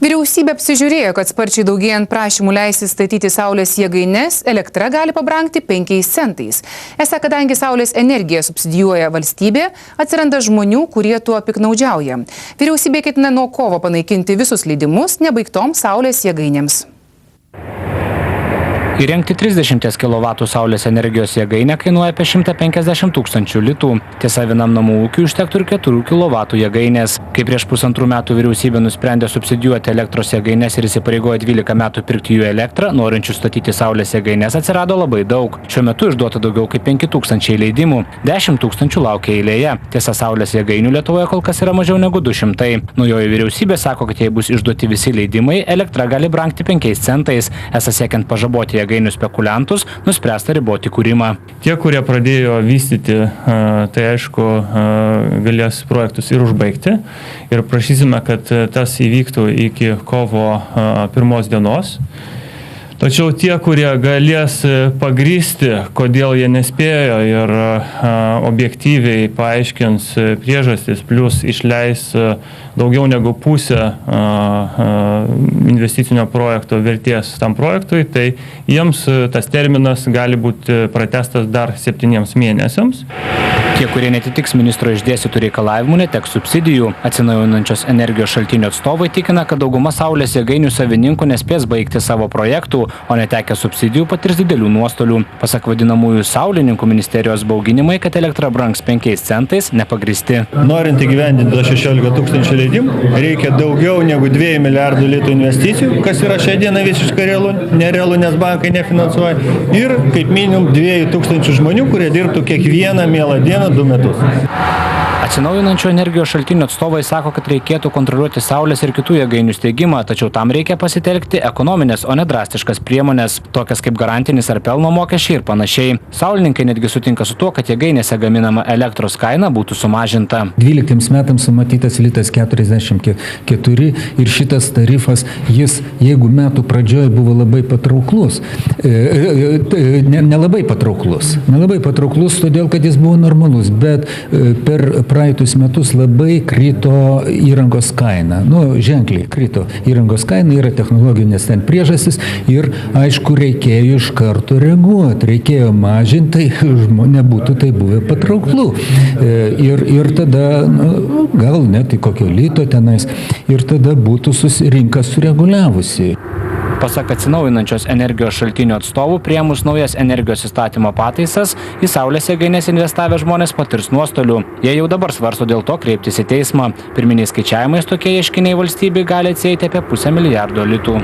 Vyriausybė apsižiūrėjo, kad sparčiai daugėjant prašymų leisti statyti saulės jėgaines, elektra gali pabrangti 5 centais. Esą, kadangi saulės energiją subsidijuoja valstybė, atsiranda žmonių, kurie tuo piknaudžiauja. Vyriausybė ketina nuo kovo panaikinti visus leidimus nebaigtoms saulės jėgainėms. Įrengti 30 kW saulės energijos jėgainę kainuoja apie 150 000 litų. Tiesa, vienam namų ūkiui užtektų ir 4 kW jėgainės. Kai prieš 1,5 metų vyriausybė nusprendė subsidijuoti elektros jėgaines ir įsipareigojo 12 metų pirkti jų elektrą, norinčių statyti saulės jėgaines atsirado labai daug. Šiuo metu išduota daugiau kaip 5 000 leidimų, 10 000 laukia eilėje. Tiesa, saulės jėgainių Lietuvoje kol kas yra mažiau negu 200. Naujoji vyriausybė sako, kad jei bus išduoti visi leidimai, elektra gali brangti 5 centais. Esą siekiant pažaboti jėgainių spekuliantus, nuspręsta riboti kūrimą. Tie, kurie pradėjo vystyti, tai aišku, galės projektus ir užbaigti. Ir prašysime, kad tas įvyktų iki kovo 1 dienos. Tačiau tie, kurie galės pagrįsti, kodėl jie nespėjo ir objektyviai paaiškins priežastis, plus išleis daugiau negu pusę investicinio projekto vertės tam projektui, tai jiems tas terminas gali būti pratęstas dar 7 mėnesiams. Tie, kurie netitiks ministro išdėstytų reikalavimų, neteks subsidijų. Atsinaujinančios energijos šaltinių atstovai tikina, kad dauguma saulės jėgainių savininkų nespės baigti savo projektų, o netekę subsidijų patirs didelių nuostolių. Pasak vadinamųjų saulininkų ministerijos bauginimai, kad elektra brangs 5 centais, nepagristi. Norint įgyvendinti 16 000 leidimų, reikia daugiau negu 2 milijardų litų investicijų, kas yra šią dieną visiškai nerealu, nes bankai nefinansuoja. Ir kaip minimum 2000 žmonių, kurie dirbtų kiekvieną mielą dieną 2 metus. Atsinaujinančių energijos šaltinių atstovai sako, kad reikėtų kontroliuoti saulės ir kitų jėgainių steigimą, tačiau tam reikia pasitelkti ekonominės, o ne drastiškas priemonės, tokias kaip garantinis ar pelno mokesčiai ir panašiai. Saulininkai netgi sutinka su tuo, kad jėgainėse gaminama elektros kaina būtų sumažinta. 12 metams sumatytas litas 44 ir šitas tarifas, jis, jeigu metų pradžioje buvo labai patrauklus, nelabai patrauklus, todėl kad jis buvo normalus, bet per praeitus metus labai krito įrangos kaina. Ženkliai krito įrangos kaina, yra technologinės ten priežastys ir, aišku, reikėjo iš karto reaguoti, reikėjo mažinti, nebūtų tai buvę patrauklų. Ir tada, gal net į kokio lito tenais, ir tada būtų rinka sureguliavusi. Pasak atsinaujinančios energijos šaltinių atstovų, priėmus naujas energijos įstatymo pataisas, į saulės jėgaines investavę žmonės patirs nuostolių. Jie jau dabar svarsto dėl to kreiptis į teismą. Pirminiais skaičiavimais tokie ieškiniai valstybei gali atsieiti apie 500 milijardo litų.